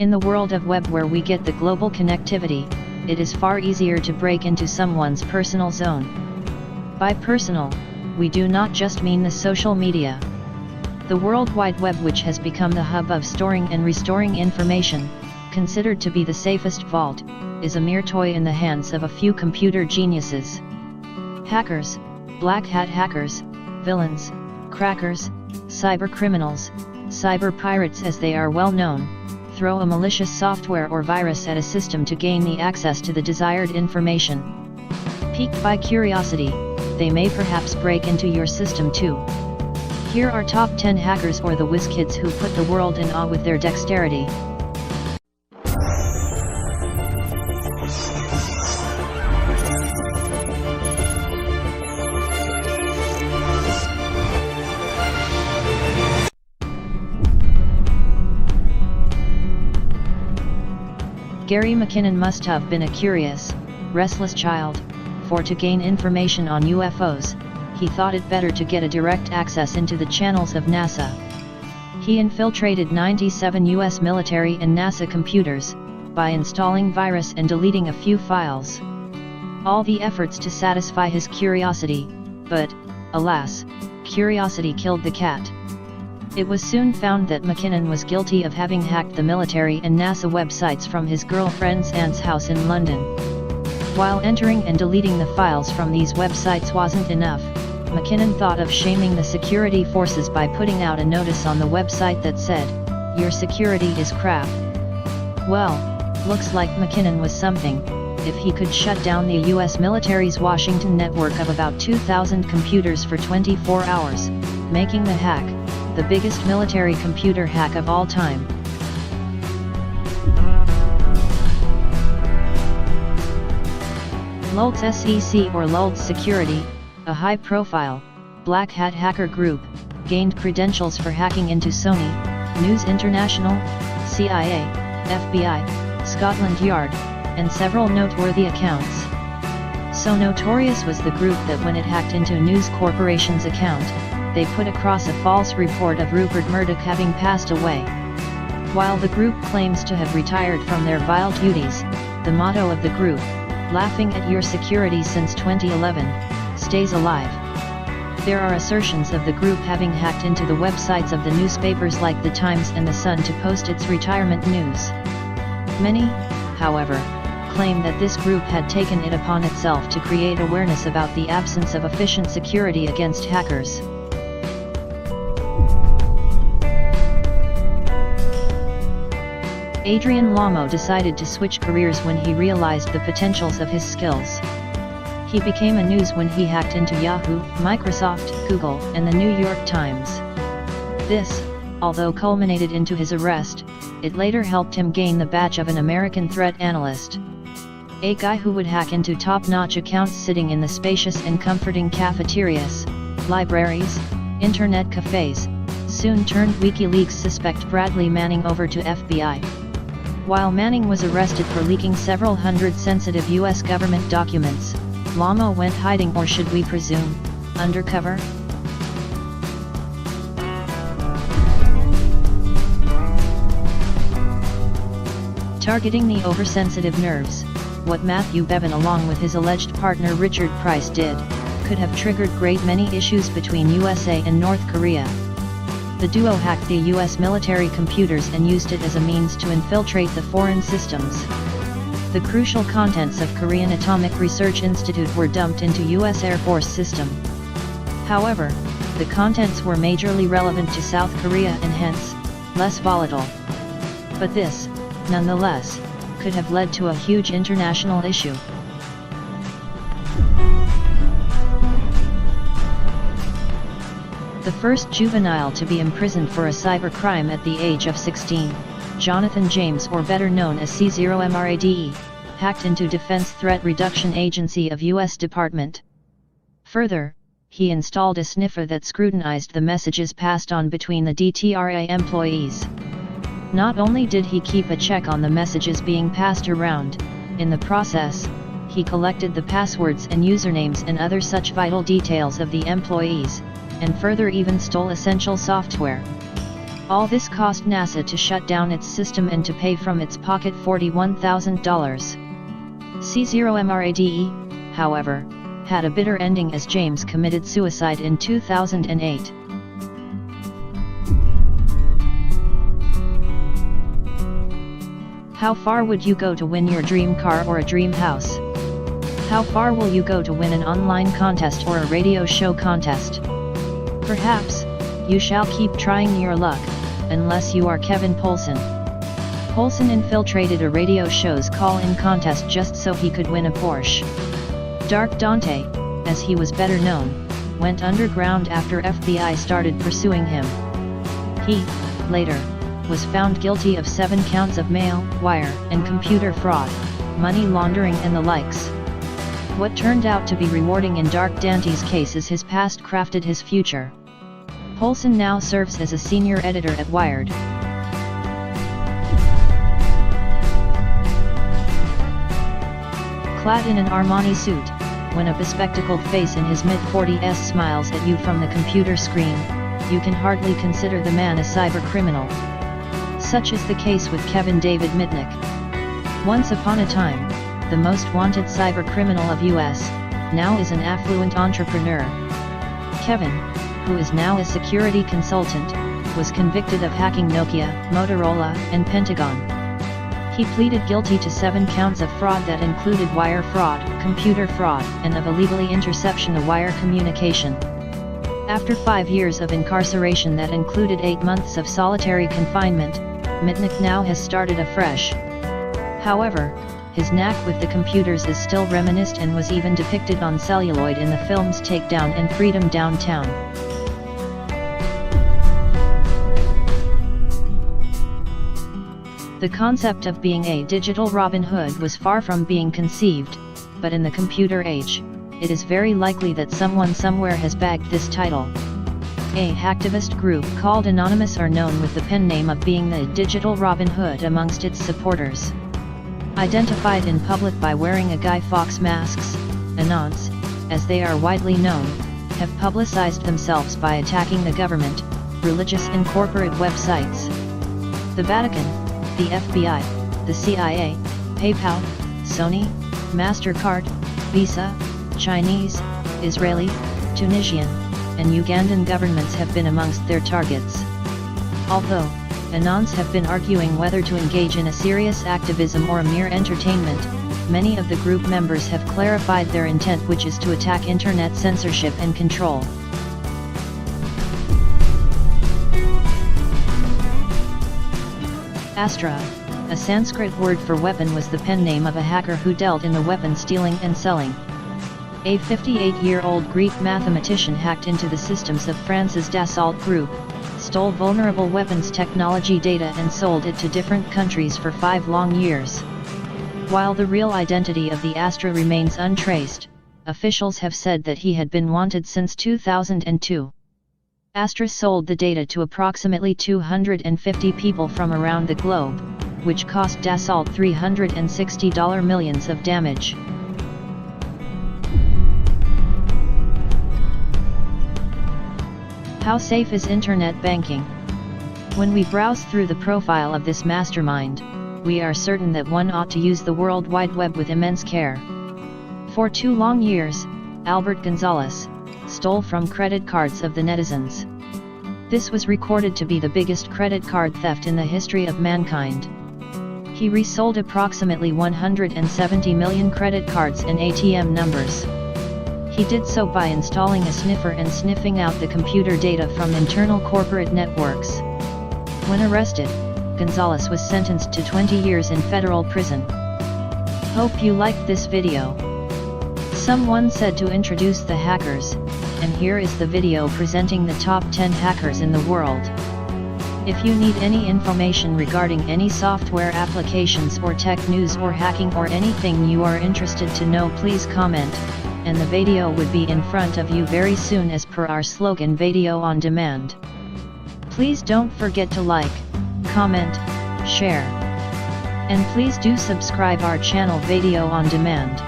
In the world of web where we get the global connectivity, it is far easier to break into someone's personal zone. By personal, we do not just mean the social media. The World Wide Web, which has become the hub of storing and restoring information, considered to be the safest vault, is a mere toy in the hands of a few computer geniuses. Hackers, black hat hackers, villains, crackers, cyber criminals, cyber pirates as they are well known, throw a malicious software or virus at a system to gain the access to the desired information. Piqued by curiosity, they may perhaps break into your system too. Here are top 10 hackers or the whiz kids who put the world in awe with their dexterity. Gary McKinnon must have been a curious, restless child, for to gain information on UFOs, he thought it better to get a direct access into the channels of NASA. He infiltrated 97 US military and NASA computers, by installing virus and deleting a few files. All the efforts to satisfy his curiosity, but, alas, curiosity killed the cat. It was soon found that McKinnon was guilty of having hacked the military and NASA websites from his girlfriend's aunt's house in London. While entering and deleting the files from these websites wasn't enough, McKinnon thought of shaming the security forces by putting out a notice on the website that said, "Your security is crap." Well, looks like McKinnon was something, if he could shut down the US military's Washington network of about 2,000 computers for 24 hours, making the hack the biggest military computer hack of all time. Lulz SEC or Lulz Security, a high-profile, black hat hacker group, gained credentials for hacking into Sony, News International, CIA, FBI, Scotland Yard, and several noteworthy accounts. So notorious was the group that when it hacked into News Corporation's account, they put across a false report of Rupert Murdoch having passed away. While the group claims to have retired from their vile duties, the motto of the group, "Laughing at your security since 2011, stays alive." There are assertions of the group having hacked into the websites of the newspapers like The Times and The Sun to post its retirement news. Many, however, claim that this group had taken it upon itself to create awareness about the absence of efficient security against hackers. Adrian Lamo decided to switch careers when he realized the potentials of his skills. He became a news when he hacked into Yahoo, Microsoft, Google, and the New York Times. This, although culminated into his arrest, it later helped him gain the badge of an American threat analyst. A guy who would hack into top-notch accounts sitting in the spacious and comforting cafeterias, libraries, internet cafes, soon turned WikiLeaks suspect Bradley Manning over to FBI. While Manning was arrested for leaking several hundred sensitive US government documents, Lamo went hiding, or should we presume, undercover? Targeting the oversensitive nerves, what Matthew Bevin along with his alleged partner Richard Price did, could have triggered great many issues between USA and North Korea. The duo hacked the US military computers and used it as a means to infiltrate the foreign systems. The crucial contents of Korean Atomic Research Institute were dumped into US Air Force system. However, the contents were majorly relevant to South Korea and hence, less volatile. But this, nonetheless, could have led to a huge international issue. The first juvenile to be imprisoned for a cybercrime at the age of 16, Jonathan James, or better known as C0MRADE, hacked into Defense Threat Reduction Agency of U.S. Department. Further, he installed a sniffer that scrutinized the messages passed on between the DTRA employees. Not only did he keep a check on the messages being passed around, in the process, he collected the passwords and usernames and other such vital details of the employees, and further even stole essential software. All this cost NASA to shut down its system and to pay from its pocket $41,000. C0MRADE, however, had a bitter ending as James committed suicide in 2008. How far would you go to win your dream car or a dream house? How far will you go to win an online contest or a radio show contest? Perhaps, you shall keep trying your luck, unless you are Kevin Poulsen. Poulsen infiltrated a radio show's call-in contest just so he could win a Porsche. Dark Dante, as he was better known, went underground after FBI started pursuing him. He, later, was found guilty of 7 counts of mail, wire, and computer fraud, money laundering and the likes. What turned out to be rewarding in Dark Dante's case is his past crafted his future. Poulsen now serves as a senior editor at Wired. Clad in an Armani suit, when a bespectacled face in his mid-40s smiles at you from the computer screen, you can hardly consider the man a cybercriminal. Such is the case with Kevin David Mitnick. Once upon a time, the most wanted cybercriminal of US, now is an affluent entrepreneur. Kevin, who is now a security consultant, was convicted of hacking Nokia, Motorola, and Pentagon. He pleaded guilty to 7 counts of fraud that included wire fraud, computer fraud, and of illegally interception of wire communication. After 5 years of incarceration that included 8 months of solitary confinement, Mitnick now has started afresh. However, his knack with the computers is still reminiscent and was even depicted on celluloid in the films Takedown and Freedom Downtown. The concept of being a digital Robin Hood was far from being conceived, but in the computer age, it is very likely that someone somewhere has bagged this title. A hacktivist group called Anonymous are known with the pen name of being the digital Robin Hood amongst its supporters. Identified in public by wearing a Guy Fawkes masks, Anons, as they are widely known, have publicized themselves by attacking the government, religious and corporate websites, the Vatican, the FBI, the CIA, PayPal, Sony, MasterCard, Visa, Chinese, Israeli, Tunisian, and Ugandan governments have been amongst their targets. Although, Anons have been arguing whether to engage in a serious activism or a mere entertainment, many of the group members have clarified their intent, which is to attack internet censorship and control. Astra, a Sanskrit word for weapon, was the pen name of a hacker who dealt in the weapon stealing and selling. A 58-year-old Greek mathematician hacked into the systems of France's Dassault Group, stole vulnerable weapons technology data and sold it to different countries for 5 long years. While the real identity of the Astra remains untraced, officials have said that he had been wanted since 2002. Astra sold the data to approximately 250 people from around the globe, which cost Dassault $360 millions of damage. How safe is internet banking? When we browse through the profile of this mastermind, we are certain that one ought to use the World Wide Web with immense care. For 2 long years, Albert Gonzalez stole from credit cards of the netizens. This was recorded to be the biggest credit card theft in the history of mankind. He resold approximately 170 million credit cards and ATM numbers. He did so by installing a sniffer and sniffing out the computer data from internal corporate networks. When arrested, Gonzalez was sentenced to 20 years in federal prison. Hope you liked this video. Someone said to introduce the hackers, and here is the video presenting the top 10 hackers in the world. If you need any information regarding any software applications or tech news or hacking or anything you are interested to know, please comment, and the video would be in front of you very soon as per our slogan, Video on Demand. Please don't forget to like, comment, share, and please do subscribe our channel Video on Demand.